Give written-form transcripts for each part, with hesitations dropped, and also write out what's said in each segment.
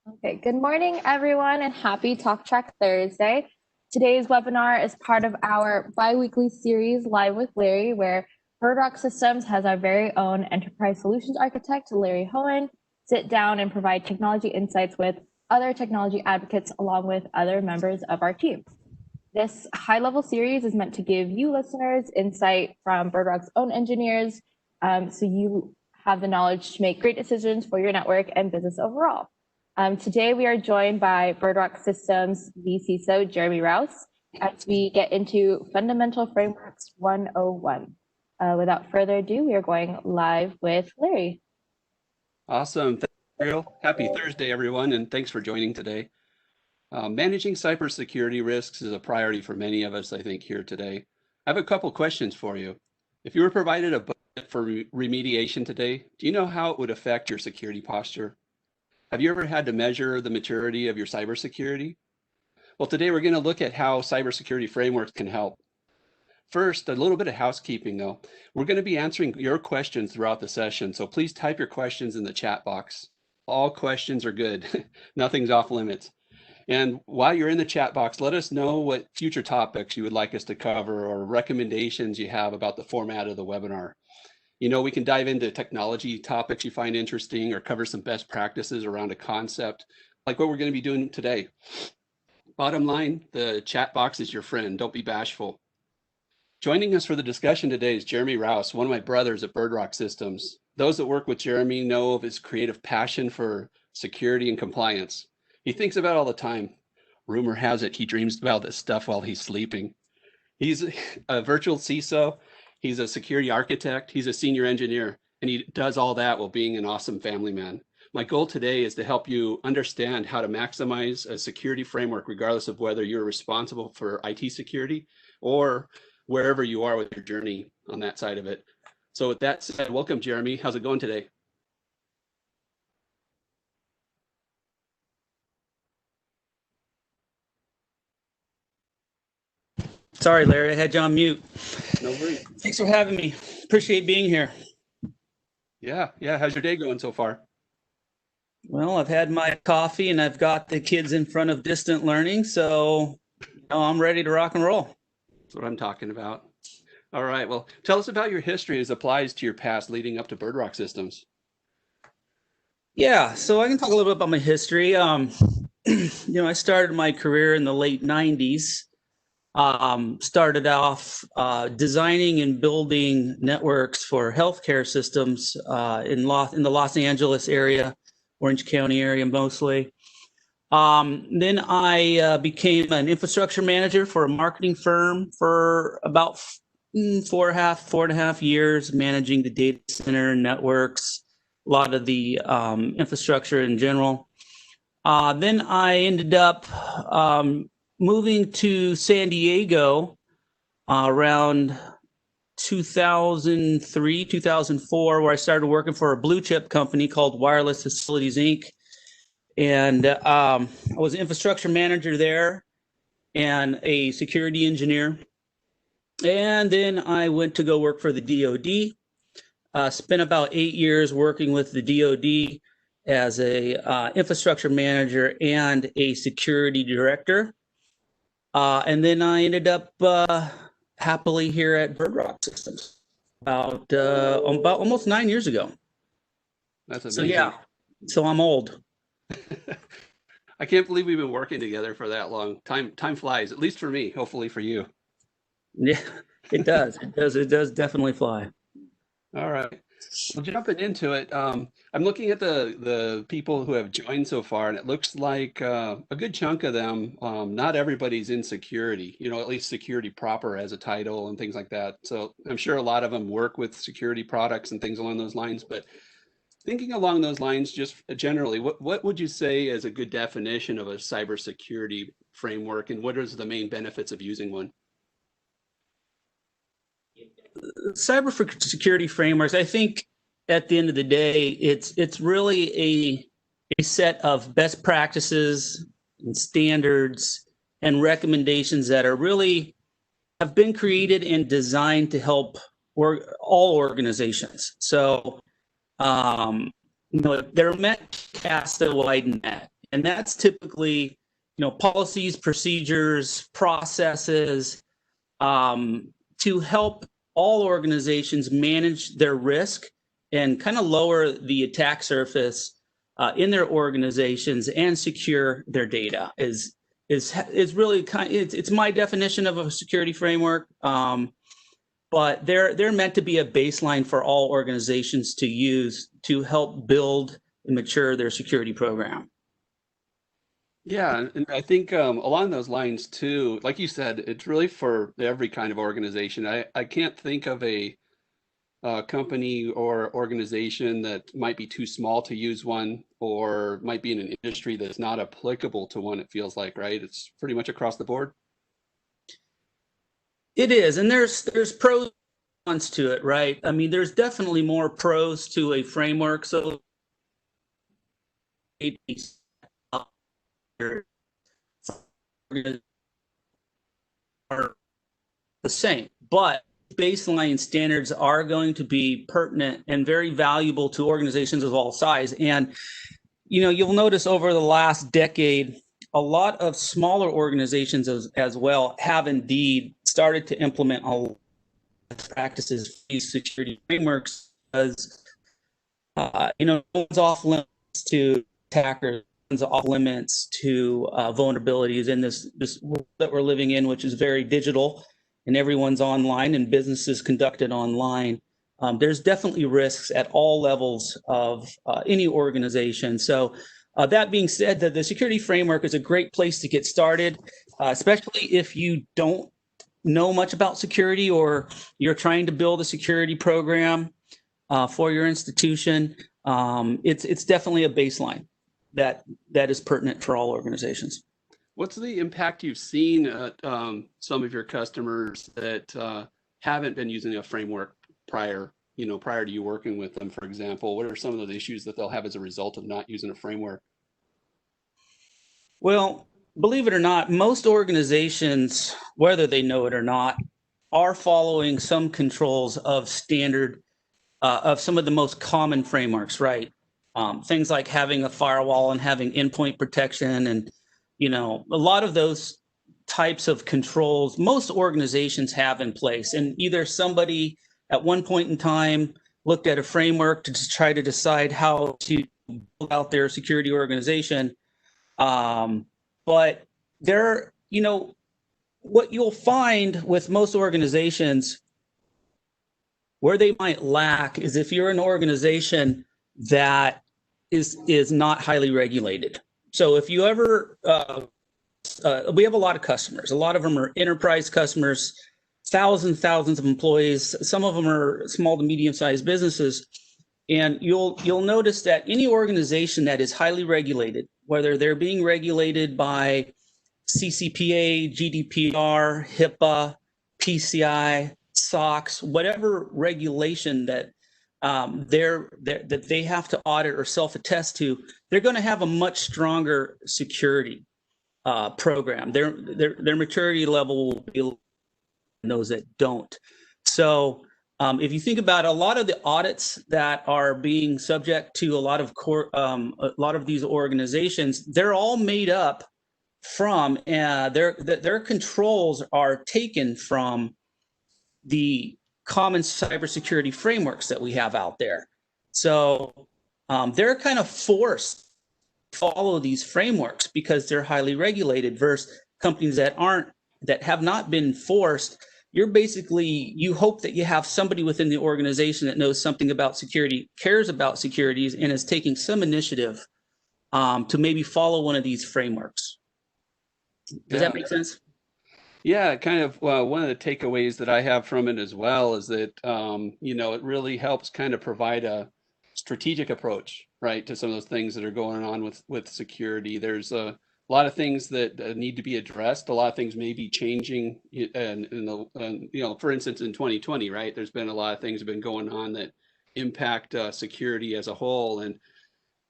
Okay, good morning, everyone, and happy Talk Track Thursday. Today's webinar is part of our bi-weekly series, Live with Larry, where Bird Rock Systems has our very own enterprise solutions architect, Larry Hoehn, sit down and provide technology insights with other technology advocates along with other members of our team. This high-level series is meant to give you listeners insight from Bird Rock's own engineers, so you have the knowledge to make great decisions for your network and business overall. Today, we are joined by Bird Rock Systems vCISO, Jeremy Rouse, as we get into Fundamental Frameworks 101. Without further ado, we are going live with Larry. Awesome. Thanks, Ariel. Happy Thursday, everyone, and thanks for joining today. Managing cybersecurity risks is a priority for many of us, I think, here today. I have a couple questions for you. If you were provided a budget for remediation today, do you know how it would affect your security posture? Have you ever had to measure the maturity of your cybersecurity? Well, today we're going to look at how cybersecurity frameworks can help. First, a little bit of housekeeping, though. We're going to be answering your questions throughout the session, so please type your questions in the chat box. All questions are good. Nothing's off limits. And while you're in the chat box, let us know what future topics you would like us to cover or recommendations you have about the format of the webinar. You know, we can dive into technology topics you find interesting or cover some best practices around a concept, like what we're going to be doing today. Bottom line, the chat box is your friend. Don't be bashful. Joining us for the discussion today is Jeremy Rouse, one of my brothers at Bird Rock Systems. Those that work with Jeremy know of his creative passion for security and compliance. He thinks about it all the time. Rumor has it he dreams about this stuff while he's sleeping. He's a virtual CISO. He's a security architect. He's a senior engineer, and he does all that while being an awesome family man. My goal today is to help you understand how to maximize a security framework, regardless of whether you're responsible for IT security or wherever you are with your journey on that side of it. So with that said, welcome, Jeremy. How's it going today? Sorry, Larry, I had you on mute. No worries. Thanks for having me. Appreciate being here. Yeah. How's your day going so far? Well, I've had my coffee and I've got the kids in front of distant learning, so I'm ready to rock and roll. That's what I'm talking about. All right. Well, tell us about your history as applies to your past leading up to Bird Rock Systems. Yeah, so I can talk a little bit about my history. I started my career in the late 90s. Started off designing and building networks for healthcare systems in the Los Angeles area, Orange County area mostly. Then I became an infrastructure manager for a marketing firm for about 4.5 years, managing the data center networks, a lot of the infrastructure in general. Then I ended up moving to San Diego around 2003, 2004, where I started working for a blue chip company called Wireless Facilities, Inc. And I was an infrastructure manager there and a security engineer. And then I went to go work for the DoD. Spent about 8 years working with the DoD as a infrastructure manager and a security director. And then I ended up happily here at Bird Rock Systems about almost 9 years ago. That's amazing. So yeah, so I'm old. I can't believe we've been working together for that long. Time flies, at least for me, hopefully for you. Yeah, it does. It does definitely fly. All right. Well, jumping into it, I'm looking at the people who have joined so far, and it looks like a good chunk of them, not everybody's in security, at least security proper as a title and things like that. So I'm sure a lot of them work with security products and things along those lines. But thinking along those lines, just generally, what would you say is a good definition of a cybersecurity framework, and what is the main benefits of using one? Cybersecurity frameworks, I think at the end of the day, it's really a set of best practices and standards and recommendations that are really have been created and designed to help all organizations. So they're meant to cast a wide net And that's typically, policies, procedures, processes, to help all organizations manage their risk and kind of lower the attack surface in their organizations and secure their data is really it's my definition of a security framework. But they're meant to be a baseline for all organizations to use to help build and mature their security program. Yeah, and I think along those lines too, like you said, it's really for every kind of organization. I can't think of a company or organization that might be too small to use one, or might be in an industry that's not applicable to one, it feels like, right? It's pretty much across the board. It is, and there's pros and cons to it, right? I mean, there's definitely more pros to a framework. So are the same, but baseline standards are going to be pertinent and very valuable to organizations of all size. And you'll notice over the last decade, a lot of smaller organizations as well have indeed started to implement all practices, these security frameworks, because no one's off limits to attackers, no one's off limits to vulnerabilities in this world that we're living in, which is very digital, and everyone's online and business is conducted online. There's definitely risks at all levels of any organization. So that being said, the security framework is a great place to get started, especially if you don't know much about security or you're trying to build a security program for your institution. It's definitely a baseline that is pertinent for all organizations. What's the impact you've seen at some of your customers that haven't been using a framework prior to you working with them, for example? What are some of those issues that they'll have as a result of not using a framework? Well, believe it or not, most organizations, whether they know it or not, are following some controls of standard of some of the most common frameworks, right? Things like having a firewall and having endpoint protection, and a lot of those types of controls most organizations have in place. And either somebody at one point in time looked at a framework to try to decide how to build out their security organization. But there, what you'll find with most organizations where they might lack is if you're an organization that is not highly regulated. So if you ever, we have a lot of customers. A lot of them are enterprise customers, thousands of employees. Some of them are small to medium-sized businesses. And you'll notice that any organization that is highly regulated, whether they're being regulated by CCPA, GDPR, HIPAA, PCI, SOX, whatever regulation that that they have to audit or self-attest to, they're going to have a much stronger security program. Their maturity level will be those that don't. So if you think about a lot of the audits that are being subject to a lot of these organizations, they're all made up from their controls are taken from the common cybersecurity frameworks that we have out there. So they're kind of forced to follow these frameworks because they're highly regulated versus companies that have not been forced. You hope that you have somebody within the organization that knows something about security, cares about securities, and is taking some initiative to maybe follow one of these frameworks. Does that make sense? Yeah, kind of one of the takeaways that I have from it as well is that, it really helps kind of provide a strategic approach, right, to some of those things that are going on with security. There's a lot of things that need to be addressed. A lot of things may be changing, and for instance, in 2020, right, there's been a lot of things have been going on that impact security as a whole, and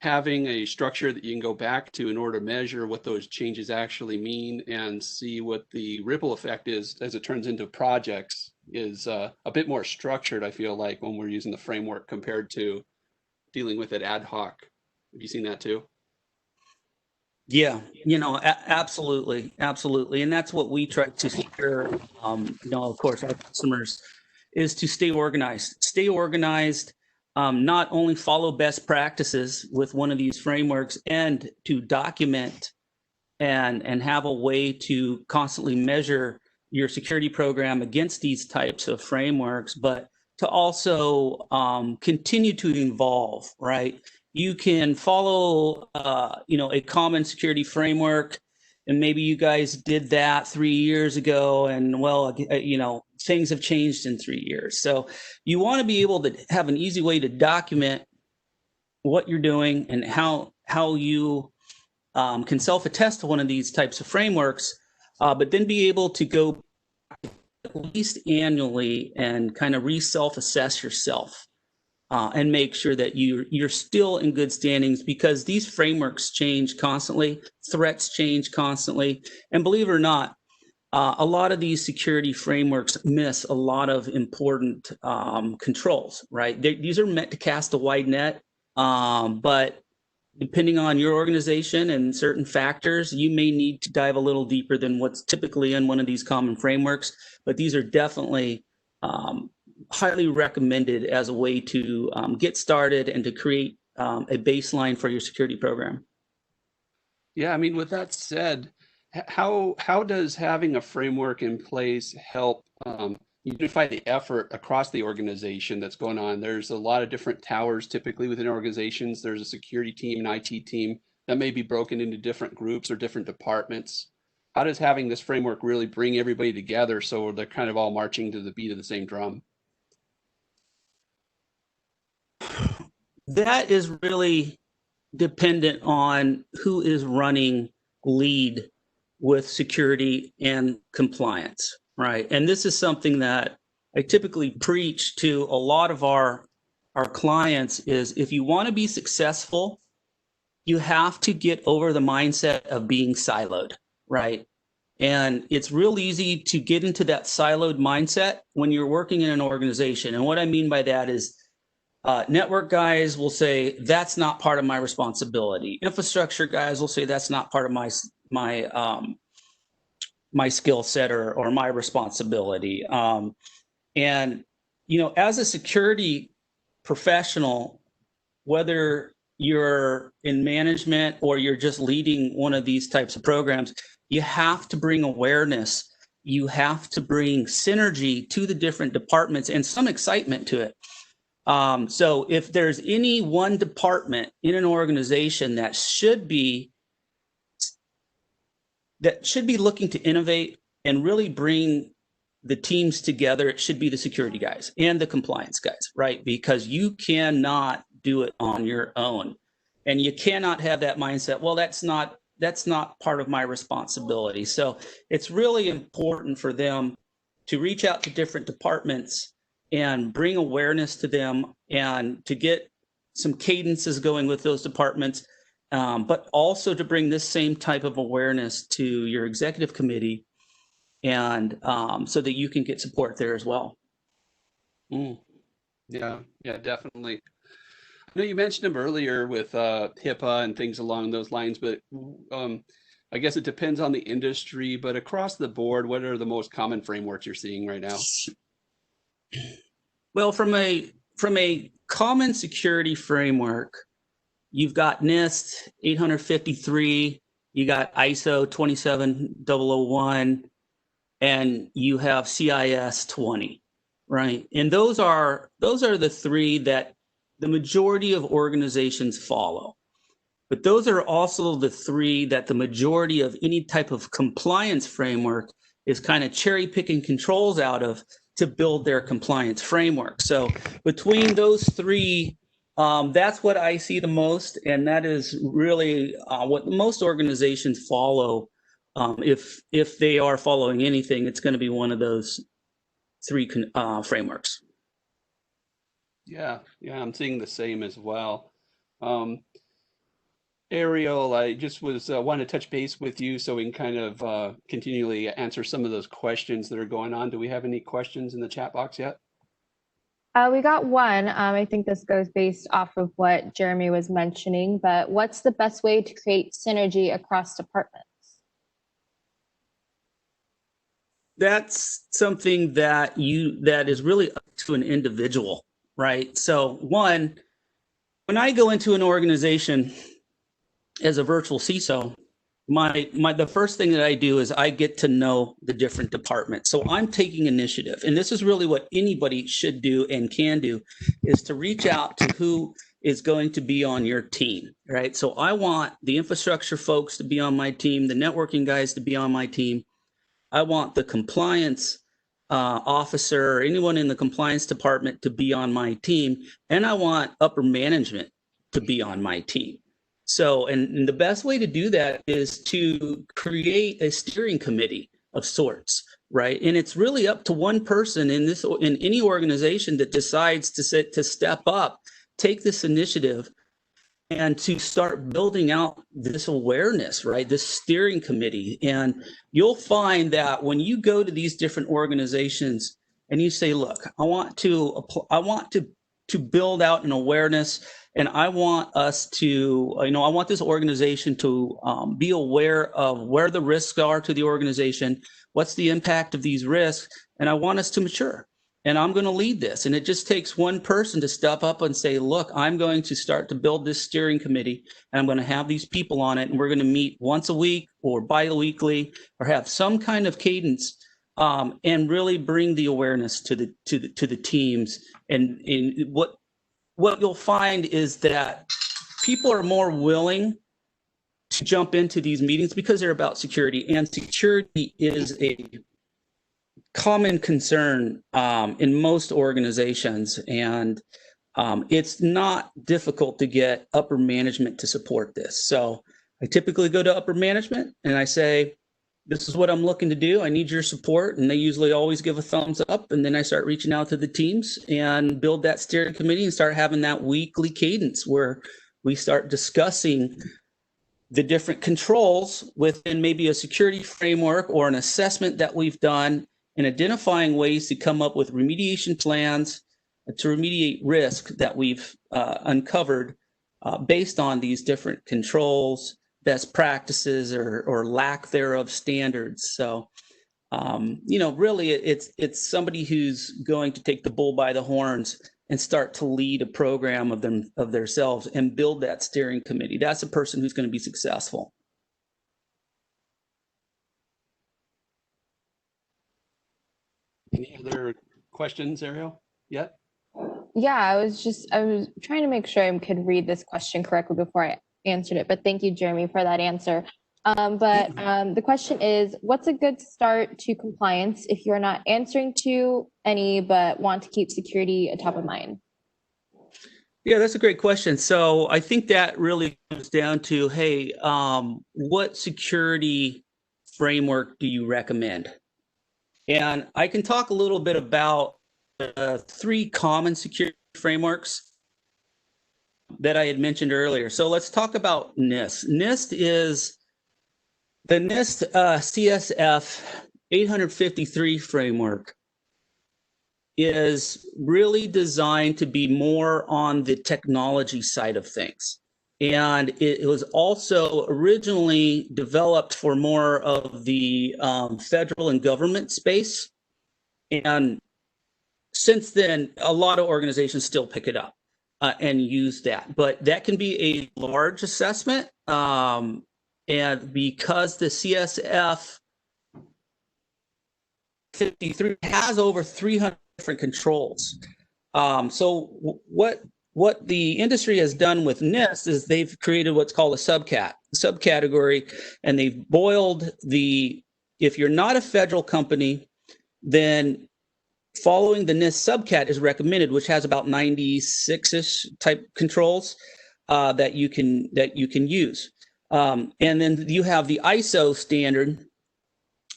having a structure that you can go back to in order to measure what those changes actually mean and see what the ripple effect is as it turns into projects is a bit more structured, I feel like, when we're using the framework compared to dealing with it ad hoc. Have you seen that too? Yeah, absolutely, absolutely, and that's what we try to secure. Of course, our customers is to stay organized. Stay organized. Not only follow best practices with one of these frameworks, and to document and have a way to constantly measure your security program against these types of frameworks, but to also continue to evolve, right? You can follow, a common security framework, and maybe you guys did that 3 years ago, and well, things have changed in 3 years. So you want to be able to have an easy way to document what you're doing and how you can self-attest to one of these types of frameworks, but then be able to go at least annually and kind of self-assess yourself, and make sure that you're still in good standings, because these frameworks change constantly, threats change constantly, and believe it or not, a lot of these security frameworks miss a lot of important controls, right? These are meant to cast a wide net, but depending on your organization and certain factors, you may need to dive a little deeper than what's typically in one of these common frameworks. But these are definitely highly recommended as a way to get started and to create a baseline for your security program. Yeah, I mean, with that said, how does having a framework in place help unify the effort across the organization that's going on? There's a lot of different towers typically within organizations. There's a security team, an IT team that may be broken into different groups or different departments. How does having this framework really bring everybody together so they're kind of all marching to the beat of the same drum? That is really dependent on who is running lead with security and compliance, right? And this is something that I typically preach to a lot of our clients is, if you want to be successful, you have to get over the mindset of being siloed, right? And it's real easy to get into that siloed mindset when you're working in an organization. And what I mean by that is, network guys will say that's not part of my responsibility. Infrastructure guys will say that's not part of my skill set or my responsibility. And as a security professional, whether you're in management or you're just leading one of these types of programs, you have to bring awareness. You have to bring synergy to the different departments and some excitement to it. So if there's any one department in an organization that should be looking to innovate and really bring the teams together, it should be the security guys and the compliance guys, right? Because you cannot do it on your own, and you cannot have that mindset, well, that's not part of my responsibility. So it's really important for them to reach out to different departments and bring awareness to them, and to get some cadences going with those departments, but also to bring this same type of awareness to your executive committee, and so that you can get support there as well. Yeah, definitely. I know you mentioned them earlier with HIPAA and things along those lines, but I guess it depends on the industry. But across the board, what are the most common frameworks you're seeing right now? Well, from a common security framework, you've got NIST 853, you got ISO 27001, and you have CIS 20, right? And those are the three that the majority of organizations follow. But those are also the three that the majority of any type of compliance framework is kind of cherry picking controls out of to build their compliance framework. So between those three, that's what I see the most, and that is really what most organizations follow. If they are following anything, it's going to be one of those three frameworks. Yeah, I'm seeing the same as well. Ariel, I just was wanting to touch base with you so we can kind of continually answer some of those questions that are going on. Do we have any questions in the chat box yet? We got one. I think this goes based off of what Jeremy was mentioning, but what's the best way to create synergy across departments? That's something that is really up to an individual, right? So one, when I go into an organization as a virtual CISO, the first thing that I do is I get to know the different departments. So I'm taking initiative, and this is really what anybody should do and can do, is to reach out to who is going to be on your team, right? So I want the infrastructure folks to be on my team, the networking guys to be on my team. I want the compliance officer or anyone in the compliance department to be on my team, and I want upper management to be on my team. So, and the best way to do that is to create a steering committee of sorts, right? And it's really up to one person in any organization that decides to step up, take this initiative, and to start building out this awareness, right? This steering committee. And you'll find that when you go to these different organizations and you say, look, I want to build out an awareness, and I want us to, I want this organization to be aware of where the risks are to the organization, what's the impact of these risks, and I want us to mature. And I'm going to lead this. And it just takes one person to step up and say, look, I'm going to start to build this steering committee, and I'm going to have these people on it, and we're going to meet once a week or bi-weekly or have some kind of cadence, and really bring the awareness to the teams. And what you'll find is that people are more willing to jump into these meetings because they're about security, and security is a common concern in most organizations, and it's not difficult to get upper management to support this. So I typically go to upper management and I say, this is what I'm looking to do. I need your support. And they usually always give a thumbs up. And then I start reaching out to the teams and build that steering committee and start having that weekly cadence where we start discussing the different controls within maybe a security framework or an assessment that we've done, and identifying ways to come up with remediation plans to remediate risk that we've uncovered based on these different controls, best practices, or lack thereof standards. So, really it's somebody who's going to take the bull by the horns and start to lead a program of themselves and build that steering committee. That's a person who's going to be successful. Any other questions, Ariel, yet? Yeah, I was trying to make sure I could read this question correctly before I answered it, but thank you, Jeremy, for that answer. The question is, what's a good start to compliance if you're not answering to any but want to keep security top of mind? Yeah, that's a great question. So I think that really comes down to, hey, what security framework do you recommend? And I can talk a little bit about 3 common security frameworks that I had mentioned earlier. So let's talk about NIST. The NIST CSF 853 framework is really designed to be more on the technology side of things. And it was also originally developed for more of the federal and government space. And since then, a lot of organizations still pick it up and use that. But that can be a large assessment. And because the CSF 53 has over 300 different controls. So what the industry has done with NIST is they've created what's called a subcategory, and they've boiled if you're not a federal company, then following the NIST subcat is recommended, which has about 96-ish type controls that you can use. And then you have the ISO standard.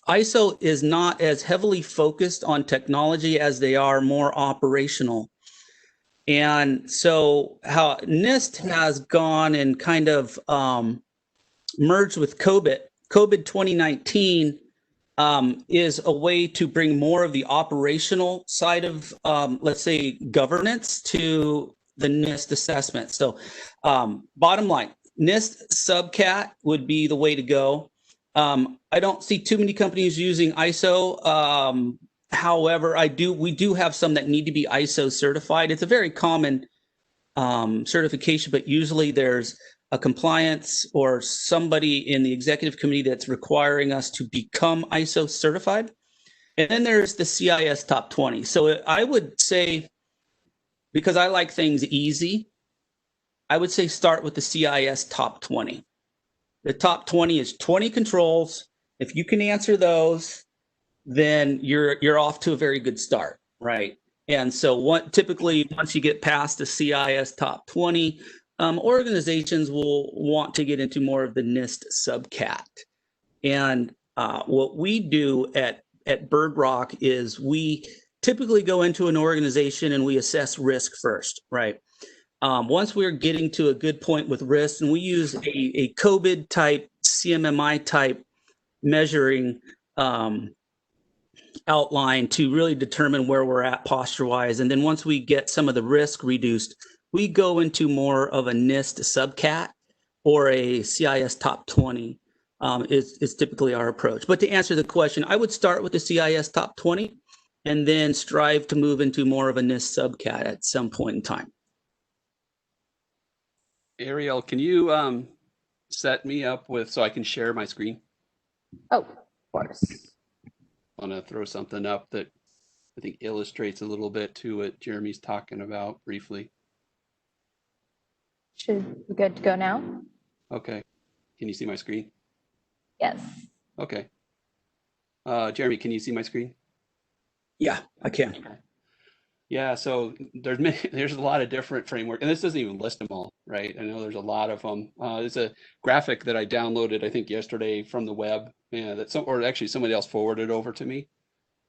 ISO is not as heavily focused on technology as they are more operational. And so how NIST has gone and kind of merged with COVID 2019 is a way to bring more of the operational side of, let's say, governance to the NIST assessment. So bottom line, NIST subcat would be the way to go. I don't see too many companies using ISO. However, we do have some that need to be ISO certified. It's a very common certification, but usually there's a compliance or somebody in the executive committee that's requiring us to become ISO certified. And then there's the CIS top 20. So I would say, because I like things easy, I would say start with the CIS top 20. The top 20 is 20 controls. If you can answer those, then you're off to a very good start, right? And so typically once you get past the CIS top 20, organizations will want to get into more of the NIST subcat. And what we do at Bird Rock is we typically go into an organization and we assess risk first, right? Once we're getting to a good point with risk, and we use a COVID type, CMMI type measuring outline to really determine where we're at posture wise. And then once we get some of the risk reduced, we go into more of a NIST subcat or a CIS top 20 is typically our approach. But to answer the question, I would start with the CIS top 20 and then strive to move into more of a NIST subcat at some point in time. Ariel, can you set me up with, so I can share my screen? Oh, of course. I want to throw something up that I think illustrates a little bit to what Jeremy's talking about briefly. Should be good to go now? Okay. Can you see my screen? Yes. Okay. Jeremy, can you see my screen? Yeah, I can. Okay. Yeah, so there's a lot of different framework, and this doesn't even list them all, right? I know there's a lot of them. There's a graphic that I downloaded, I think yesterday from the web, or actually somebody else forwarded over to me.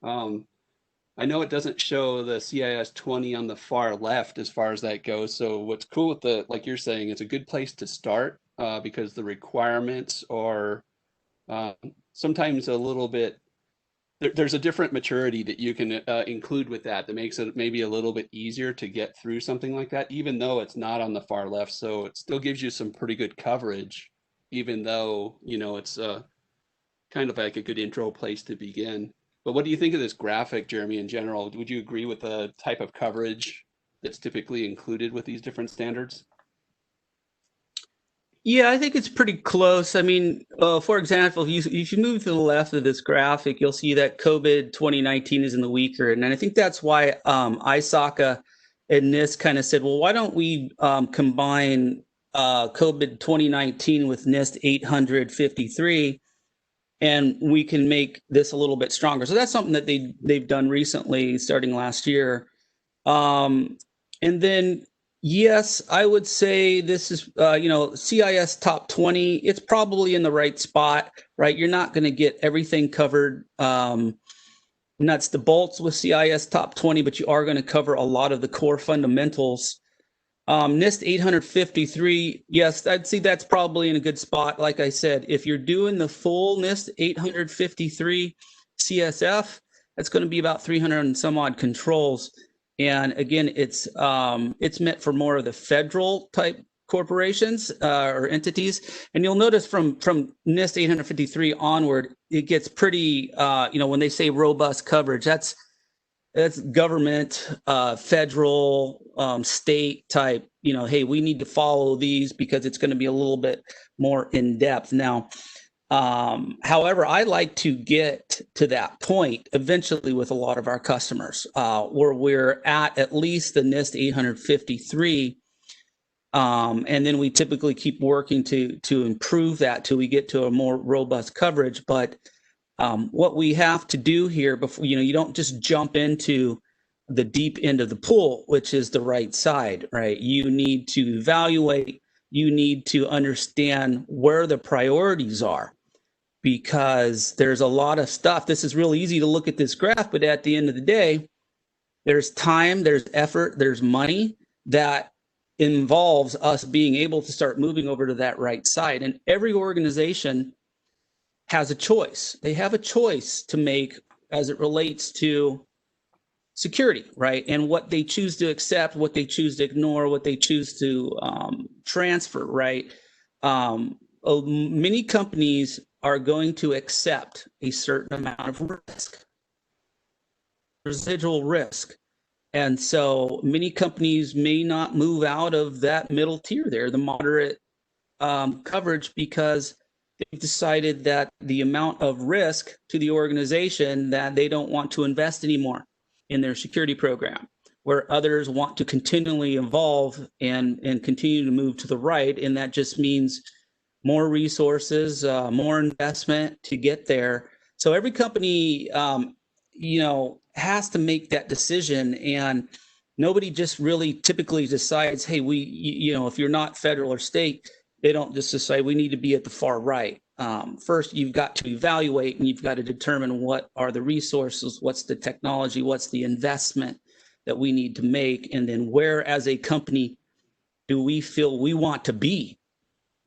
I know it doesn't show the CIS 20 on the far left as far as that goes. So what's cool with like you're saying, it's a good place to start because the requirements are sometimes a little bit. There's a different maturity that you can include with that makes it maybe a little bit easier to get through something like that, even though it's not on the far left. So it still gives you some pretty good coverage, even though, it's kind of like a good intro place to begin. But what do you think of this graphic, Jeremy, in general? Would you agree with the type of coverage that's typically included with these different standards? Yeah, I think it's pretty close. I mean, for example, if you move to the left of this graphic, you'll see that COVID 2019 is in the weaker. And I think that's why ISACA and NIST kind of said, well, why don't we combine COVID 2019 with NIST 853, and we can make this a little bit stronger. So that's something that they've done recently, starting last year. And then, yes, I would say this is, CIS top 20. It's probably in the right spot, right? You're not going to get everything covered nuts to bolts with CIS top 20, but you are going to cover a lot of the core fundamentals. NIST 853, yes, I'd say that's probably in a good spot. Like I said, if you're doing the full NIST 853 CSF, that's going to be about 300 and some odd controls. And again, it's meant for more of the federal type corporations or entities. And you'll notice from NIST 853 onward, it gets pretty, when they say robust coverage, that's government, federal, state type, hey, we need to follow these because it's going to be a little bit more in depth. Now, however, I like to get to that point eventually with a lot of our customers where we're at least the NIST 853. And then we typically keep working to improve that till we get to a more robust coverage. But what we have to do here before, you don't just jump into the deep end of the pool, which is the right side, right? You need to evaluate, you need to understand where the priorities are, because there's a lot of stuff. This is real easy to look at this graph, but at the end of the day, there's time, there's effort, there's money that involves us being able to start moving over to that right side. And every organization has a choice. They have a choice to make as it relates to security, right? And what they choose to accept, what they choose to ignore, what they choose to transfer, right? Many companies are going to accept a certain amount of risk, residual risk. And so many companies may not move out of that middle tier there, the moderate coverage, because they've decided that the amount of risk to the organization that they don't want to invest anymore in their security program, where others want to continually evolve and continue to move to the right. And that just means more resources, more investment to get there. So every company, has to make that decision, and nobody just really typically decides, hey, if you're not federal or state, they don't just decide we need to be at the far right. First, you've got to evaluate and you've got to determine what are the resources, what's the technology, what's the investment that we need to make, and then where as a company do we feel we want to be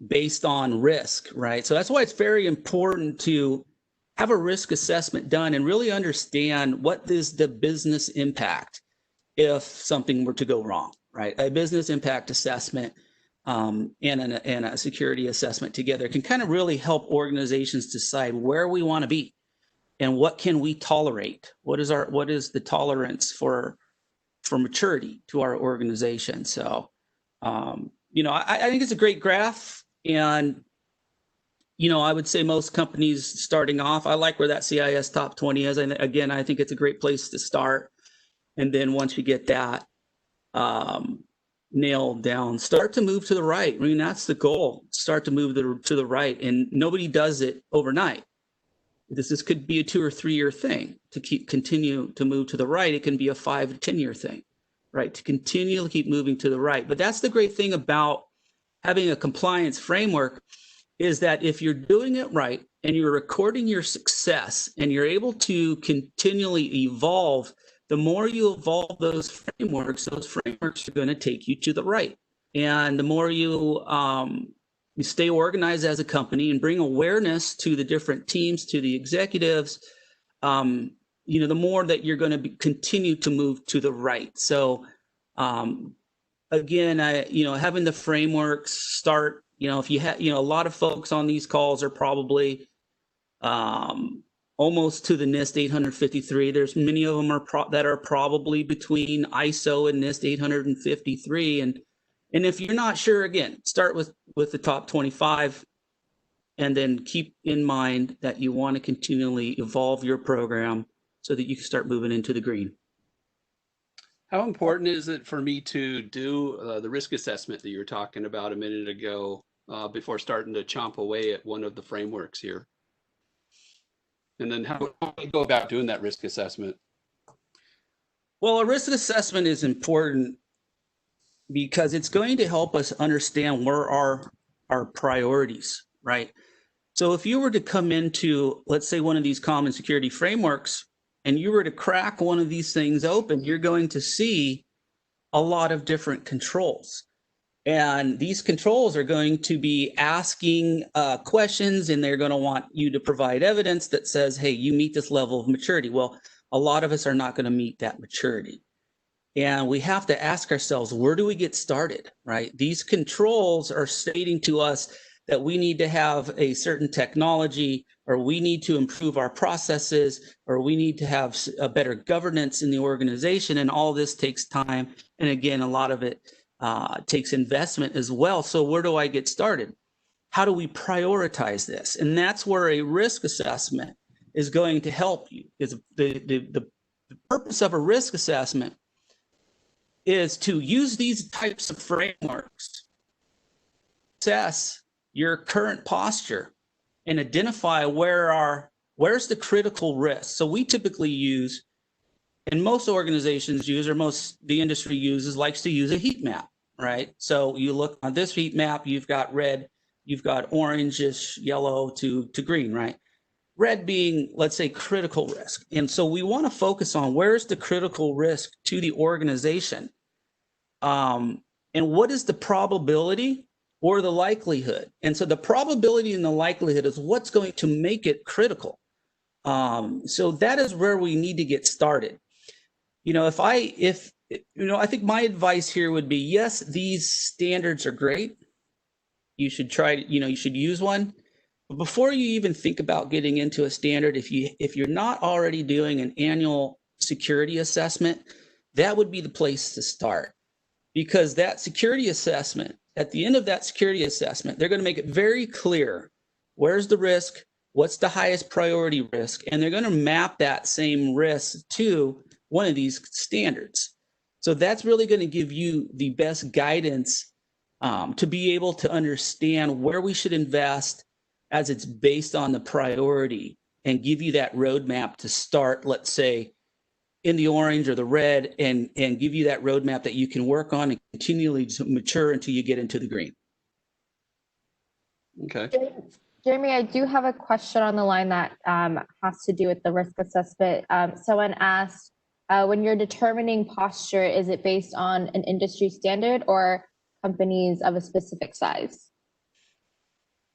based on risk, right? So that's why it's very important to have a risk assessment done and really understand what is the business impact if something were to go wrong, right? A business impact assessment and a security assessment together can kind of really help organizations decide where we want to be and what can we tolerate. What is the tolerance for maturity to our organization? So, I think it's a great graph, and I would say most companies starting off, I like where that CIS top 20 is. And again, I think it's a great place to start. And then once you get that nailed down, start to move to the right. I mean, that's the goal. Start to move to the right. And nobody does it overnight. This could be a 2 or 3 year thing to continue to move to the right. It can be a 5 to 10 year thing, right? To continue to keep moving to the right. But that's the great thing about having a compliance framework, is that if you're doing it right and you're recording your success and you're able to continually evolve, the more you evolve those frameworks are going to take you to the right. And the more you stay organized as a company and bring awareness to the different teams, to the executives, the more that you're going to continue to move to the right. So again, having the frameworks start, if you have, a lot of folks on these calls are probably almost to the NIST 853. There's many of them that are probably between ISO and NIST 853. And if you're not sure, again, start with the top 25, and then keep in mind that you want to continually evolve your program so that you can start moving into the green. How important is it for me to do the risk assessment that you were talking about a minute ago before starting to chomp away at one of the frameworks here? And then how do we go about doing that risk assessment? Well, a risk assessment is important because it's going to help us understand where our priorities, right? So if you were to come into, let's say, one of these common security frameworks, and you were to crack one of these things open, you're going to see a lot of different controls. And these controls are going to be asking questions, and they're going to want you to provide evidence that says, hey, you meet this level of maturity. Well, a lot of us are not going to meet that maturity. And we have to ask ourselves, where do we get started, right? These controls are stating to us that we need to have a certain technology, or we need to improve our processes, or we need to have a better governance in the organization. And all this takes time. And again, a lot of it takes investment as well. So where do I get started? How do we prioritize this? And that's where a risk assessment is going to help you. Is the purpose of a risk assessment is to use these types of frameworks, assess your current posture, and identify where's the critical risk. So we typically use, and most organizations use, or the industry uses, likes to use a heat map, right? So you look on this heat map, you've got red, you've got orangish, yellow to green, right? Red being, let's say, critical risk. And so we want to focus on where's the critical risk to the organization. And what is the probability or the likelihood. And so the probability and the likelihood is what's going to make it critical. So that is where we need to get started. I think my advice here would be, yes, these standards are great. You should you should use one. But before you even think about getting into a standard, if you're not already doing an annual security assessment, that would be the place to start. Because that security assessment, at the end of that security assessment, they're going to make it very clear where's the risk, what's the highest priority risk, and they're going to map that same risk to one of these standards. So that's really going to give you the best guidance to be able to understand where we should invest as it's based on the priority, and give you that roadmap to start, let's say, in the orange or the red, and give you that roadmap that you can work on and continually to mature until you get into the green. Okay. Jeremy, I do have a question on the line that has to do with the risk assessment. Someone asked, when you're determining posture, is it based on an industry standard or companies of a specific size?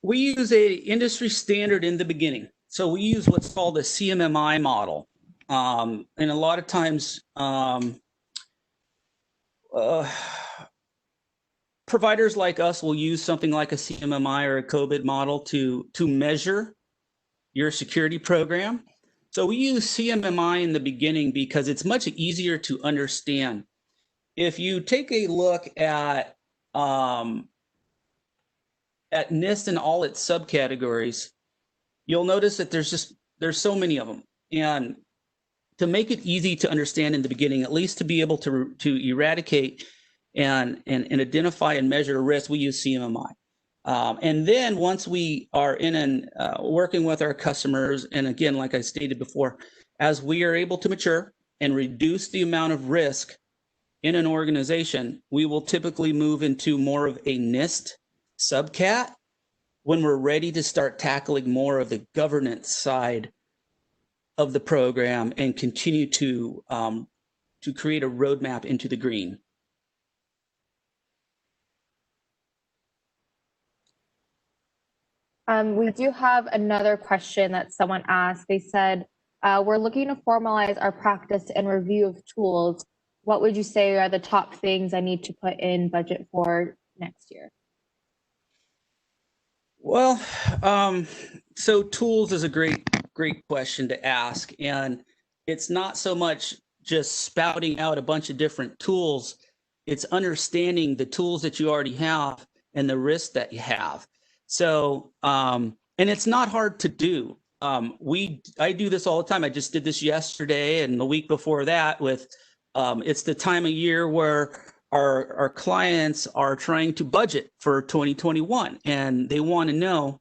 We use a industry standard in the beginning. So we use what's called a CMMI model. And a lot of times, providers like us will use something like a CMMI or a COVID model to measure your security program. So we use CMMI in the beginning because it's much easier to understand. If you take a look at NIST and all its subcategories, you'll notice that there's so many of them. And to make it easy to understand in the beginning, at least to be able to eradicate and identify and measure risk, we use CMMI. And then once we are in and working with our customers, and again, like I stated before, as we are able to mature and reduce the amount of risk in an organization, we will typically move into more of a NIST subcat when we're ready to start tackling more of the governance side of the program and continue to create a roadmap into the green. We do have another question that someone asked. They said, we're looking to formalize our practice and review of tools. What would you say are the top things I need to put in budget for next year? Well, so tools is a great question to ask. And it's not so much just spouting out a bunch of different tools. It's understanding the tools that you already have and the risks that you have. So, and it's not hard to do. I do this all the time. I just did this yesterday and the week before that with, it's the time of year where our clients are trying to budget for 2021 and they want to know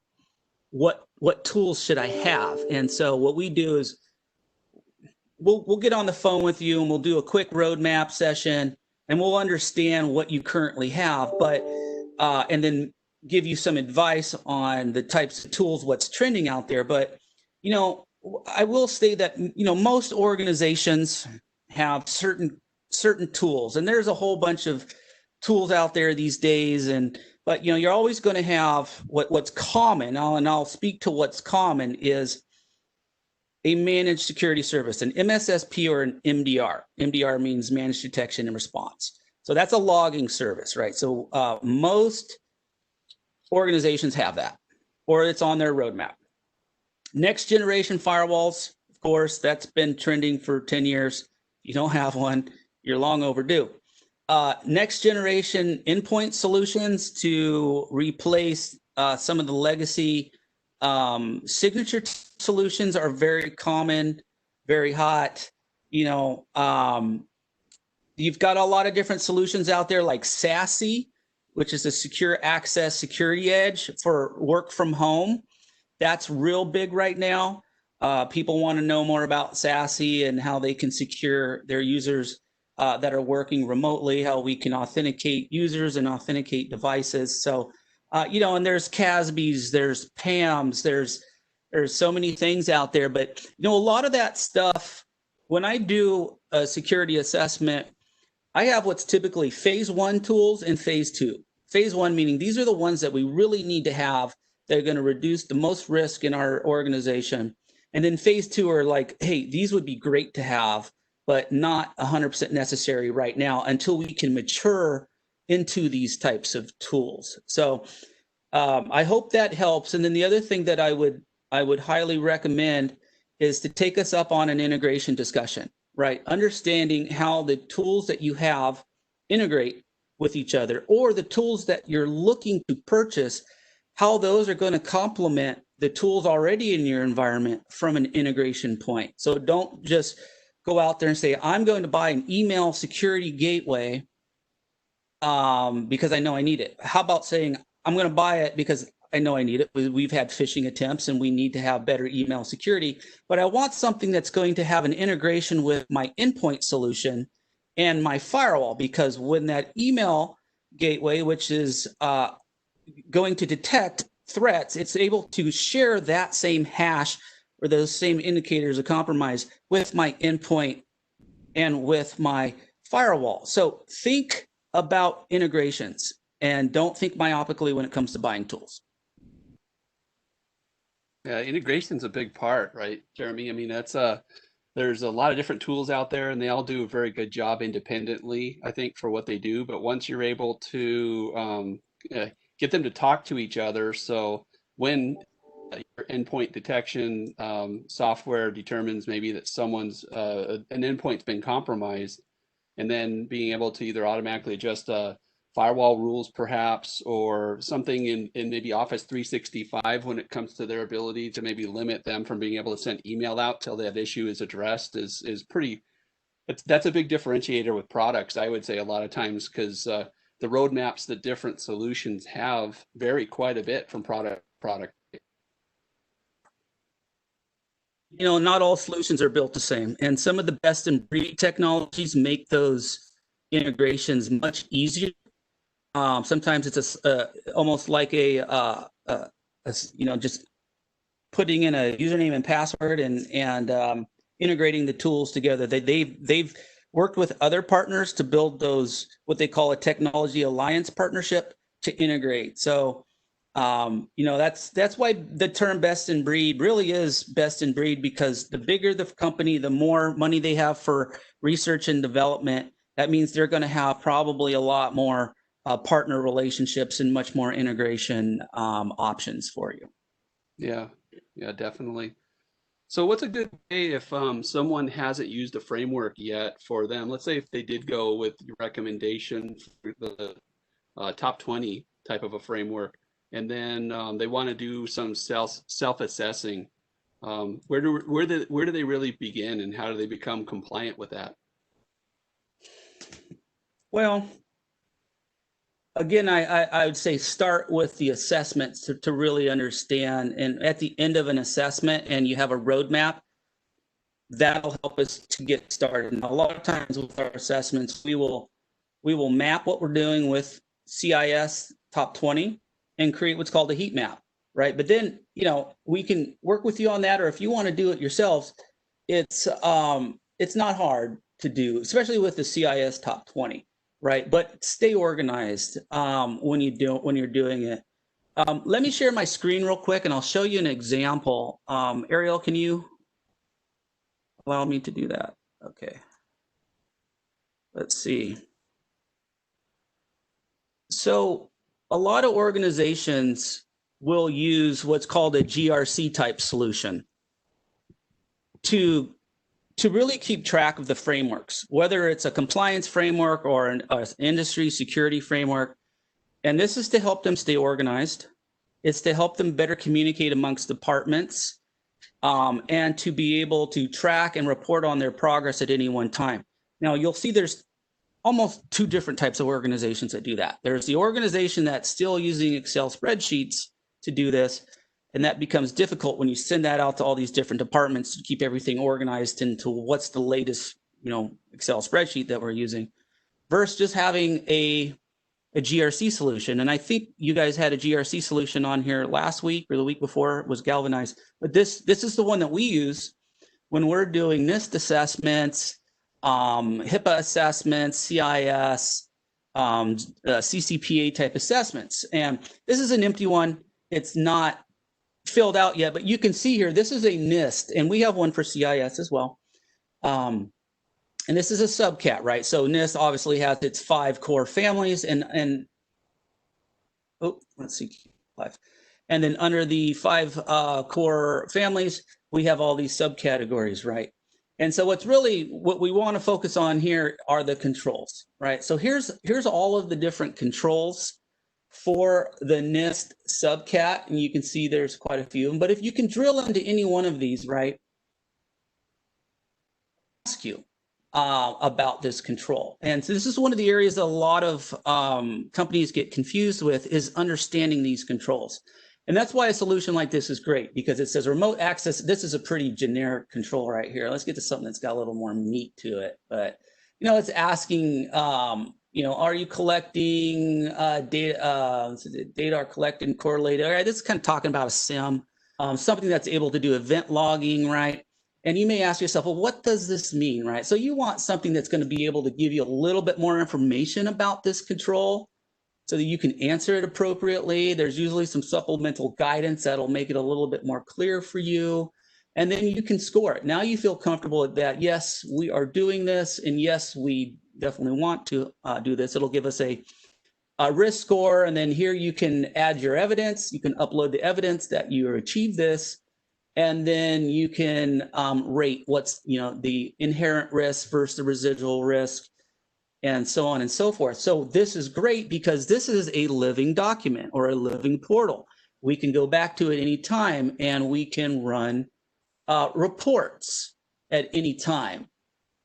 what tools should I have. And so what we do is we'll get on the phone with you and we'll do a quick roadmap session and we'll understand what you currently have, but and then give you some advice on the types of tools, what's trending out there. But I will say that most organizations have certain tools, and there's a whole bunch of tools out there these days, but you're always going to have what's common, and I'll speak to what's common is a managed security service, an MSSP or an MDR. MDR means managed detection and response. So that's a logging service, right? So most organizations have that, or it's on their roadmap. Next generation firewalls, of course, that's been trending for 10 years. If you don't have one, you're long overdue. Next generation endpoint solutions to replace some of the legacy signature solutions are very common, very hot. You've got a lot of different solutions out there like SASE, which is a secure access security edge for work from home. That's real big right now. People want to know more about SASE and how they can secure their users that are working remotely, how we can authenticate users and authenticate devices. So, and there's CASBs, there's PAMs, there's so many things out there. But, a lot of that stuff, when I do a security assessment, I have what's typically phase 1 tools and phase 2. Phase one, meaning these are the ones that we really need to have that are going to reduce the most risk in our organization. And then phase two are like, hey, these would be great to have, but not 100% necessary right now until we can mature into these types of tools. So I hope that helps. And then the other thing that I would highly recommend is to take us up on an integration discussion, right? Understanding how the tools that you have integrate with each other, or the tools that you're looking to purchase, how those are going to complement the tools already in your environment from an integration point. So don't just go out there and say, I'm going to buy an email security gateway because I know I need it. How about saying, I'm going to buy it because I know I need it. We've had phishing attempts and we need to have better email security, but I want something that's going to have an integration with my endpoint solution and my firewall, because when that email gateway, which is going to detect threats, it's able to share that same hash or those same indicators of compromise with my endpoint and with my firewall. So think about integrations and don't think myopically when it comes to buying tools. Yeah, integration's a big part, right, Jeremy? I mean, there's a lot of different tools out there and they all do a very good job independently, I think, for what they do. But once you're able to get them to talk to each other, so when your endpoint detection software determines maybe that someone's an endpoint's been compromised, and then being able to either automatically adjust firewall rules perhaps, or something in maybe Office 365 when it comes to their ability to maybe limit them from being able to send email out till that issue is addressed, is pretty, that's a big differentiator with products, I would say, a lot of times, because the roadmaps that different solutions have vary quite a bit from product to product. You know, not all solutions are built the same, and some of the best in breed technologies make those integrations much easier. Sometimes it's almost like just putting in a username and password and integrating the tools together. They've worked with other partners to build those, what they call a technology alliance partnership, to integrate. So that's why the term best in breed really is best in breed, because the bigger the company, the more money they have for research and development. That means they're going to have probably a lot more partner relationships and much more integration options for you. Yeah, definitely. So what's a good way if someone hasn't used a framework yet for them? Let's say if they did go with your recommendation for the top 20 type of a framework, and then they want to do some self-assessing. Where do they really begin, and how do they become compliant with that? Well, again, I would say start with the assessments to really understand. And at the end of an assessment, and you have a roadmap, that'll help us to get started. And a lot of times with our assessments, we will map what we're doing with CIS top 20 and create what's called a heat map, right? But then, we can work with you on that, or if you want to do it yourselves, it's not hard to do, especially with the CIS top 20. Right, but stay organized when you're doing it. Let me share my screen real quick, and I'll show you an example. Ariel, can you allow me to do that? Okay. Let's see. So a lot of organizations will use what's called a GRC type solution to really keep track of the frameworks, whether it's a compliance framework or an industry security framework. And this is to help them stay organized. It's to help them better communicate amongst departments, and to be able to track and report on their progress at any one time. Now, you'll see there's almost two different types of organizations that do that. There's the organization that's still using Excel spreadsheets to do this, and that becomes difficult when you send that out to all these different departments to keep everything organized into what's the latest, Excel spreadsheet that we're using, versus just having a GRC solution. And I think you guys had a GRC solution on here last week or the week before, it was Galvanized. But this is the one that we use when we're doing NIST assessments, HIPAA assessments, CIS, CCPA type assessments. And this is an empty one. It's not filled out yet, but you can see here, this is a NIST, and we have one for CIS as well. And this is a subcat, right? So NIST obviously has its 5 core families, and oh, let's see, 5. And then under the 5 core families, we have all these subcategories, right? And so what we want to focus on here are the controls, right? So here's all of the different controls for the NIST subcat, and you can see there's quite a few of them. But if you can drill into any one of these, right, ask you about this control. And so this is one of the areas that a lot of companies get confused with, is understanding these controls. And that's why a solution like this is great, because it says remote access. This is a pretty generic control right here. Let's get to something that's got a little more meat to it. But, it's asking, are you collecting data? Data are collected and correlated. All right, this is kind of talking about a SIM, something that's able to do event logging, right? And you may ask yourself, well, what does this mean, right? So you want something that's going to be able to give you a little bit more information about this control, so that you can answer it appropriately. There's usually some supplemental guidance that'll make it a little bit more clear for you. And then you can score it. Now you feel comfortable that, yes, we are doing this, and yes, we definitely want to do this. It'll give us a risk score, and then here you can add your evidence. You can upload the evidence that you achieved this, and then you can rate what's the inherent risk versus the residual risk, and so on and so forth. So this is great because this is a living document or a living portal. We can go back to it any time, and we can run reports at any time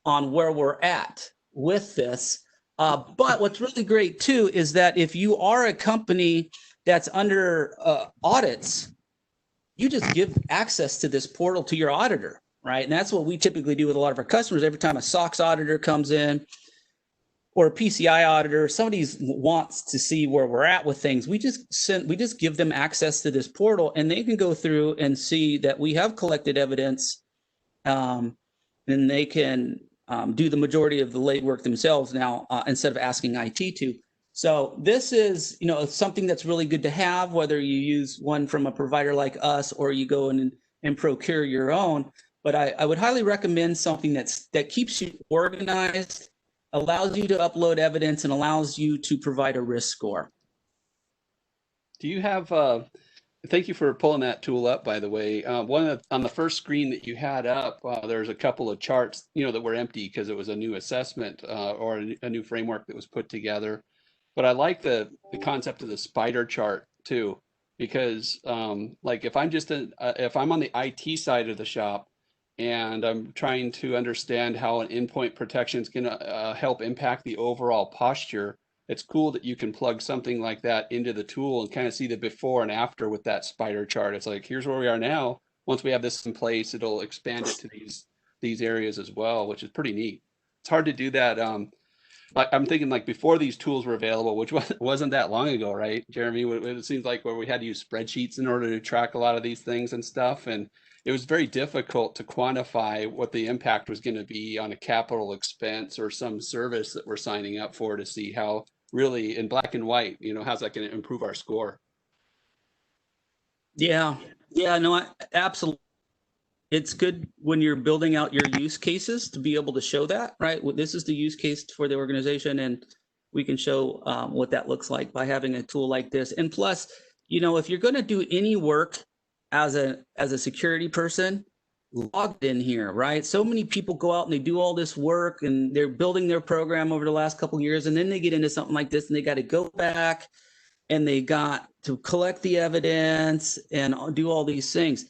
on where we're at with this. But what's really great too is that if you are a company that's under audits, you just give access to this portal to your auditor, right? And that's what we typically do with a lot of our customers. Every time a SOX auditor comes in, or a PCI auditor, somebody wants to see where we're at with things, we just give them access to this portal, and they can go through and see that we have collected evidence, and they can do the majority of the legwork themselves now, instead of asking IT to. So this is something that's really good to have, whether you use one from a provider like us or you go in and procure your own. But I would highly recommend something that keeps you organized, allows you to upload evidence, and allows you to provide a risk score. Do you have, thank you for pulling that tool up, by the way. On the first screen that you had up, there's a couple of charts, that were empty because it was a new assessment or a new framework that was put together. But I like the concept of the spider chart too, because like if I'm on the IT side of the shop, and I'm trying to understand how an endpoint protection is going to help impact the overall posture, it's cool that you can plug something like that into the tool and kind of see the before and after with that spider chart. It's like, here's where we are now. Once we have this in place, it'll expand it to these areas as well, which is pretty neat. It's hard to do that. I'm thinking like before these tools were available, which wasn't that long ago, right, Jeremy? It seems like where we had to use spreadsheets in order to track a lot of these things and stuff. And it was very difficult to quantify what the impact was going to be on a capital expense or some service that we're signing up for, to see how really in black and white, how's that going to improve our score? Yeah, no, absolutely. It's good when you're building out your use cases to be able to show that, right? This is the use case for the organization, and we can show what that looks like by having a tool like this. And plus, if you're going to do any work as a security person, logged in here, right? So many people go out and they do all this work, and they're building their program over the last couple of years, and then they get into something like this, and they got to go back, and they got to collect the evidence and do all these things.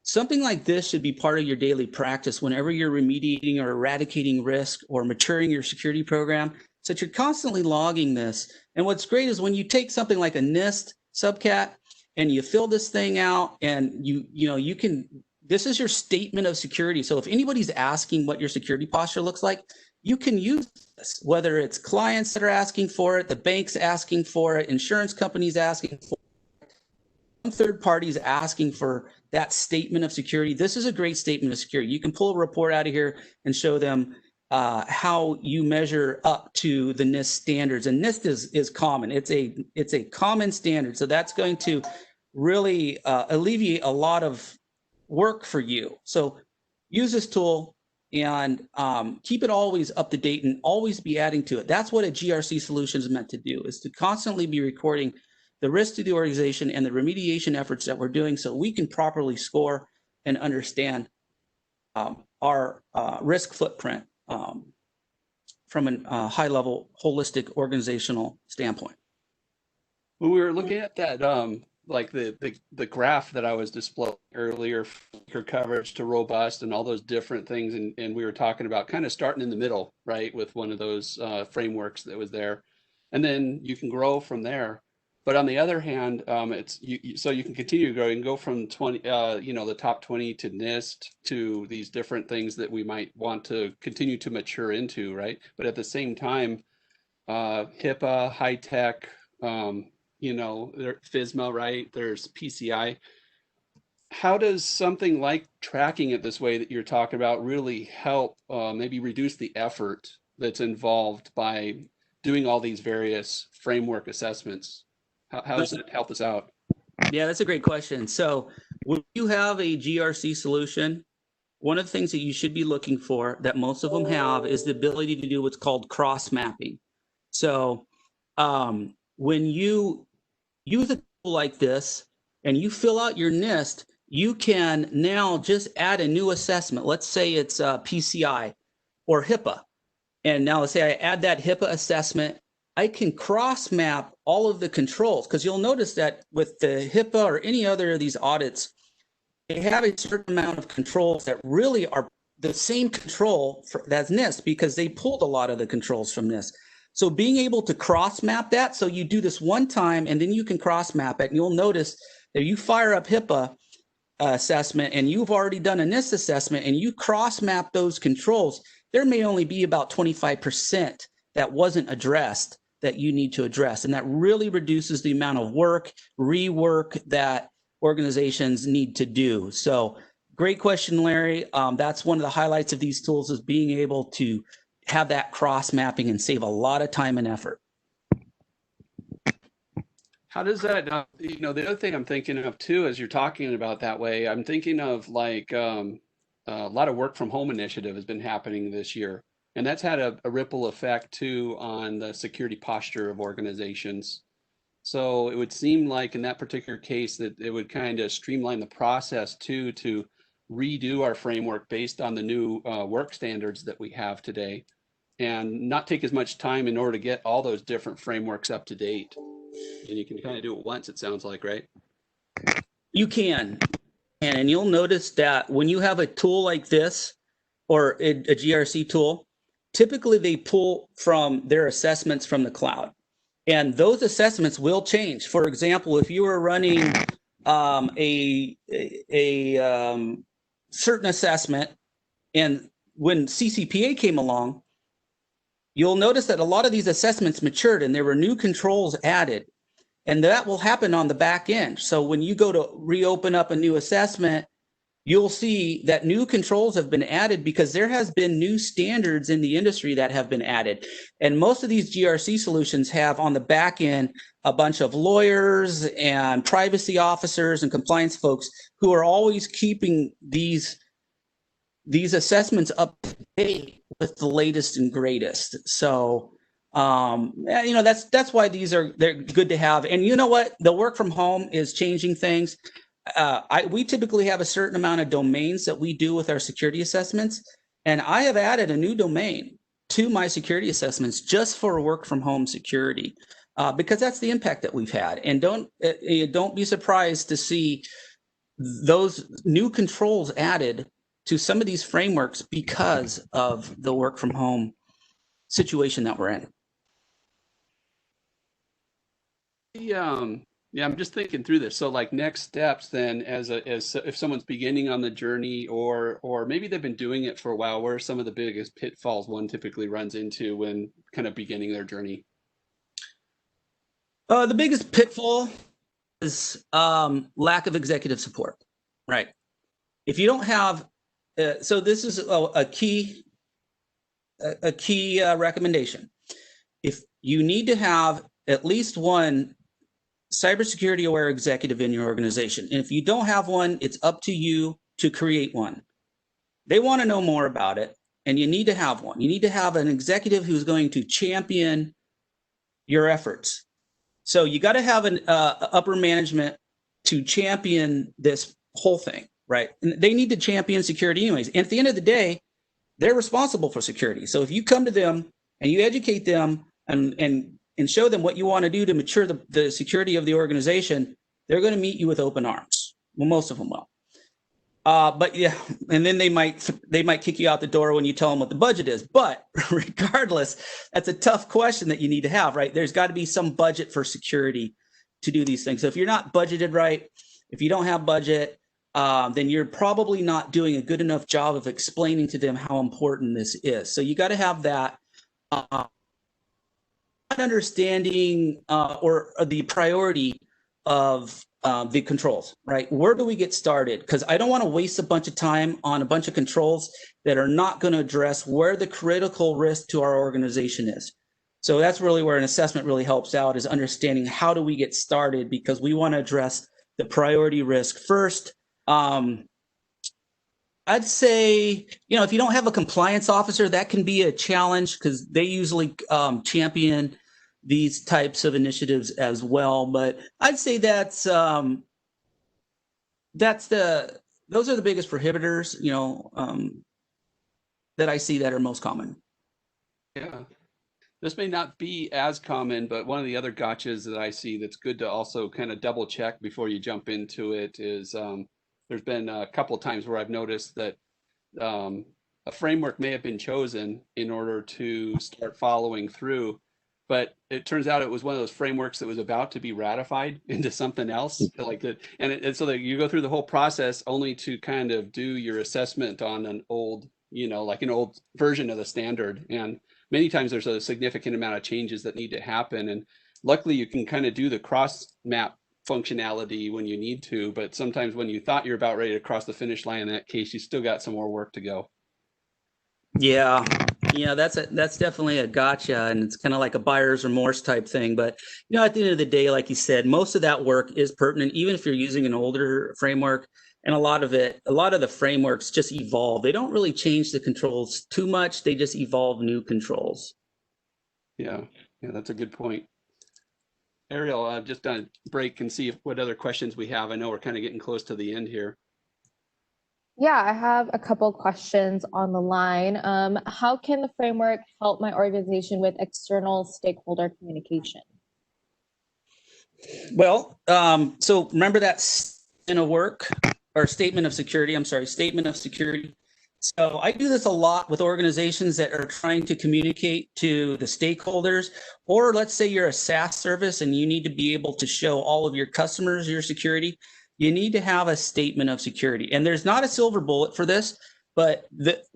Something like this should be part of your daily practice whenever you're remediating or eradicating risk or maturing your security program, so that you're constantly logging this. And what's great is when you take something like a NIST subcat and you fill this thing out, and you can, this is your statement of security. So if anybody's asking what your security posture looks like, you can use this, whether it's clients that are asking for it, the bank's asking for it, insurance companies asking for it, third parties asking for that statement of security. This is a great statement of security. You can pull a report out of here and show them, how you measure up to the NIST standards. And NIST is common. It's a common standard. So that's going to really alleviate a lot of work for you. So use this tool and keep it always up to date and always be adding to it. That's what a GRC solution is meant to do, is to constantly be recording the risk to the organization and the remediation efforts that we're doing so we can properly score and understand our risk footprint from a high-level, holistic organizational standpoint. When we were looking at that, like the graph that I was displaying earlier, for coverage to robust and all those different things, and we were talking about kind of starting in the middle, right, with one of those frameworks that was there, and then you can grow from there. But on the other hand, it's so you can continue growing, and go from 20, the top 20 to NIST to these different things that we might want to continue to mature into, right? But at the same time, HIPAA, high tech, FISMA, right? There's PCI. How does something like tracking it this way that you're talking about really help maybe reduce the effort that's involved by doing all these various framework assessments? How does it help us out? Yeah, that's a great question. So when you have a GRC solution, one of the things that you should be looking for, that most of them have, is the ability to do what's called cross mapping. So when you use a tool like this and you fill out your NIST, you can now just add a new assessment. Let's say it's PCI or HIPAA. And now let's say I add that HIPAA assessment. I can cross map all of the controls, because you'll notice that with the HIPAA or any other of these audits, they have a certain amount of controls that really are the same control as NIST, because they pulled a lot of the controls from NIST. So being able to cross map that, so you do this one time and then you can cross map it, and you'll notice that you fire up HIPAA assessment and you've already done a NIST assessment and you cross map those controls, there may only be about 25% that wasn't addressed that you need to address. And that really reduces the amount of work, rework that organizations need to do. So great question, Larry. That's one of the highlights of these tools, is being able to have that cross mapping and save a lot of time and effort. How does that, the other thing I'm thinking of too, as you're talking about that way, I'm thinking of like a lot of work from home initiative has been happening this year. And that's had a ripple effect too on the security posture of organizations. So it would seem like in that particular case that it would kind of streamline the process too, to redo our framework based on the new work standards that we have today, and not take as much time in order to get all those different frameworks up to date. And you can kind of do it once, it sounds like, right? You can. And you'll notice that when you have a tool like this, or a GRC tool, typically they pull from their assessments from the cloud. And those assessments will change. For example, if you were running a certain assessment, and when CCPA came along, you'll notice that a lot of these assessments matured and there were new controls added. And that will happen on the back end. So when you go to reopen up a new assessment, you'll see that new controls have been added because there has been new standards in the industry that have been added. And most of these GRC solutions have on the back end a bunch of lawyers and privacy officers and compliance folks who are always keeping these assessments up to date with the latest and greatest. So that's why they're good to have. And you know what? The work from home is changing things. We typically have a certain amount of domains that we do with our security assessments. And I have added a new domain to my security assessments just for work from home security, because that's the impact that we've had. And don't be surprised to see those new controls added to some of these frameworks because of the work from home situation that we're in. Yeah, I'm just thinking through this. So like next steps then, as if someone's beginning on the journey, or maybe they've been doing it for a while, where are some of the biggest pitfalls one typically runs into when kind of beginning their journey? The biggest pitfall is lack of executive support, right? If you don't have, so this is a key a key recommendation. If you need to have at least one cybersecurity aware executive in your organization, and if you don't have one, it's up to you to create one. They want to know more about it, and you need to have one. You need to have an executive who's going to champion your efforts. So you got to have an upper management to champion this whole thing, right? And they need to champion security anyways. And at the end of the day, they're responsible for security. So if you come to them and you educate them and show them what you want to do to mature the security of the organization, they're going to meet you with open arms. Well, most of them will. But yeah, and then they might kick you out the door when you tell them what the budget is. But regardless, that's a tough question that you need to have, right? There's got to be some budget for security to do these things. So if you're not budgeted right, if you don't have budget, then you're probably not doing a good enough job of explaining to them how important this is. So you got to have that understanding or the priority of the controls, right? Where do we get started? Because I don't want to waste a bunch of time on a bunch of controls that are not going to address where the critical risk to our organization is. So that's really where an assessment really helps out, is understanding how do we get started, because we want to address the priority risk first. I'd say, if you don't have a compliance officer, that can be a challenge, because they usually champion these types of initiatives as well. But I'd say those are the biggest prohibitors, that I see that are most common. Yeah. This may not be as common, but one of the other gotchas that I see that's good to also kind of double check before you jump into it is there's been a couple of times where I've noticed that a framework may have been chosen in order to start following through, but it turns out it was one of those frameworks that was about to be ratified into something else, like that, and so that you go through the whole process only to kind of do your assessment on an old, like an old version of the standard. And many times there's a significant amount of changes that need to happen, and luckily you can kind of do the cross map functionality when you need to, but sometimes when you thought you're about ready to cross the finish line, in that case, you still got some more work to go. Yeah, that's definitely a gotcha, and it's kind of like a buyer's remorse type thing. But at the end of the day, like you said, most of that work is pertinent, even if you're using an older framework. And a lot of the frameworks just evolve. They don't really change the controls too much. They just evolve new controls. Yeah, that's a good point. Ariel, I've just done a break and see what other questions we have. I know we're kind of getting close to the end here. Yeah, I have a couple questions on the line. How can the framework help my organization with external stakeholder communication? Well, so remember that statement of security. So I do this a lot with organizations that are trying to communicate to the stakeholders, or let's say you're a SaaS service and you need to be able to show all of your customers your security. You need to have a statement of security. And there's not a silver bullet for this, but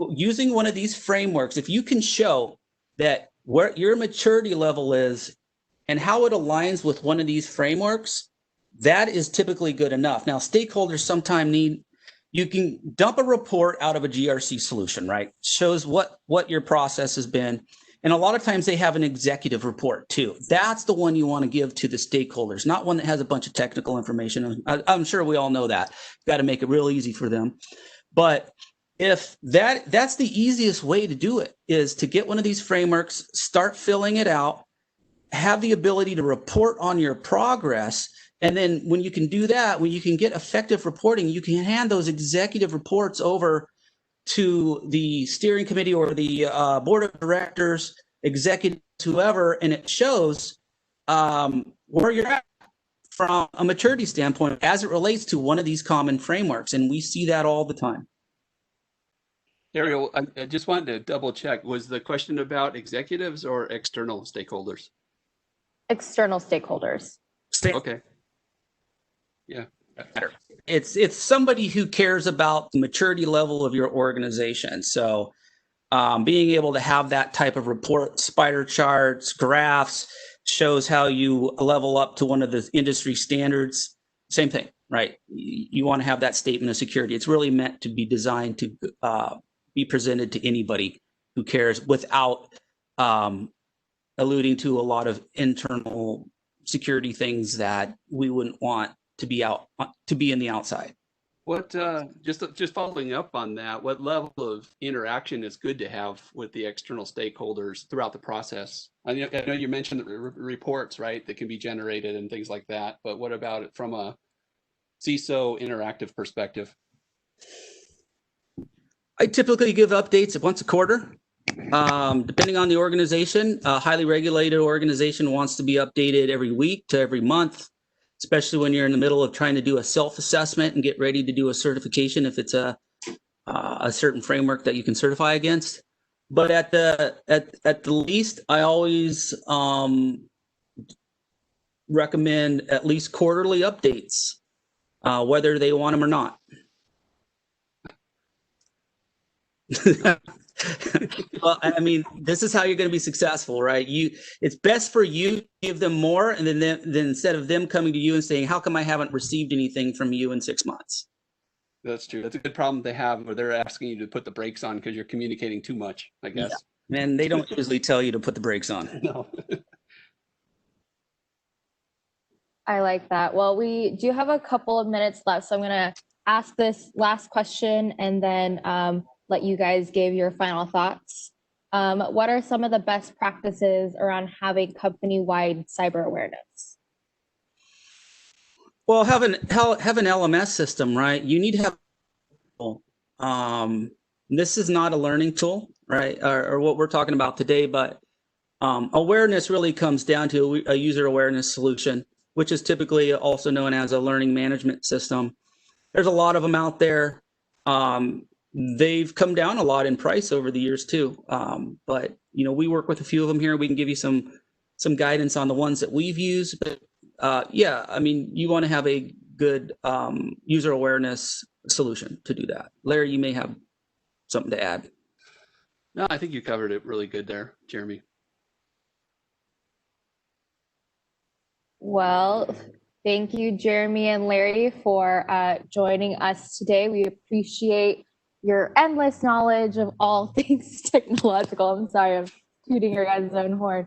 using one of these frameworks, if you can show that where your maturity level is and how it aligns with one of these frameworks, that is typically good enough. Now, stakeholders sometimes you can dump a report out of a GRC solution, right? Shows what your process has been. And a lot of times they have an executive report too. That's the one you want to give to the stakeholders, not one that has a bunch of technical information. I'm sure we all know that. You've got to make it real easy for them. But if that's the easiest way to do it, is to get one of these frameworks, start filling it out, have the ability to report on your progress. And then when you can do that, when you can get effective reporting, you can hand those executive reports over to the steering committee or the board of directors, executives, whoever, and it shows where you're at from a maturity standpoint as it relates to one of these common frameworks. And we see that all the time. Ariel, I just wanted to double check. Was the question about executives or external stakeholders? External stakeholders. Okay. Yeah. It's somebody who cares about the maturity level of your organization. So being able to have that type of report, spider charts, graphs, shows how you level up to one of the industry standards. Same thing, right? You want to have that statement of security. It's really meant to be designed to be presented to anybody who cares, without alluding to a lot of internal security things that we wouldn't want to be in the outside. What just following up on that, what level of interaction is good to have with the external stakeholders throughout the process? I know you mentioned the reports, right, that can be generated and things like that, but what about it from a CISO interactive perspective? I typically give updates once a quarter. Depending on the organization, a highly regulated organization wants to be updated every week to every month, especially when you're in the middle of trying to do a self-assessment and get ready to do a certification if it's a certain framework that you can certify against. But at the least, I always recommend at least quarterly updates, whether they want them or not. Well, I mean, this is how you're going to be successful, right? It's best for you to give them more, and then instead of them coming to you and saying, "How come I haven't received anything from you in 6 months?" That's true. That's a good problem they have, where they're asking you to put the brakes on because you're communicating too much, I guess. Yeah. And they don't usually tell you to put the brakes on. No. I like that. Well, we do have a couple of minutes left, so I'm going to ask this last question and then let you guys give your final thoughts. What are some of the best practices around having company-wide cyber awareness? Well, have an LMS system, right? You need to have. This is not a learning tool, right, or what we're talking about today, but awareness really comes down to a user awareness solution, which is typically also known as a learning management system. There's a lot of them out there. They've come down a lot in price over the years too. But we work with a few of them here. We can give you some guidance on the ones that we've used. But yeah, I mean, you want to have a good user awareness solution to do that. Larry, you may have something to add. No, I think you covered it really good there, Jeremy. Well, thank you, Jeremy and Larry, for joining us today. We appreciate your endless knowledge of all things technological. I'm sorry, I'm tooting your guys' own horn.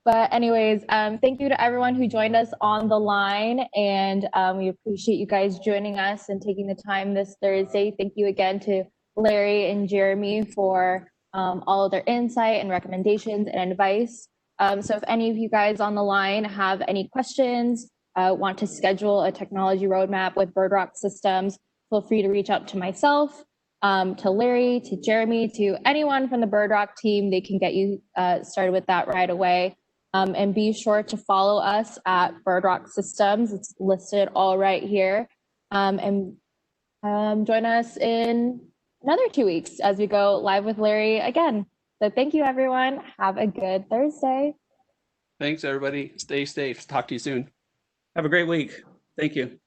But anyways, thank you to everyone who joined us on the line, and we appreciate you guys joining us and taking the time this Thursday. Thank you again to Larry and Jeremy for all of their insight and recommendations and advice. So if any of you guys on the line have any questions, want to schedule a technology roadmap with Bird Rock Systems, feel free to reach out to myself, to Larry, to Jeremy, to anyone from the Bird Rock team. They can get you started with that right away. And be sure to follow us at Bird Rock Systems. It's listed all right here. And join us in another 2 weeks as we go live with Larry again. So thank you, everyone. Have a good Thursday. Thanks, everybody. Stay safe. Talk to you soon. Have a great week. Thank you.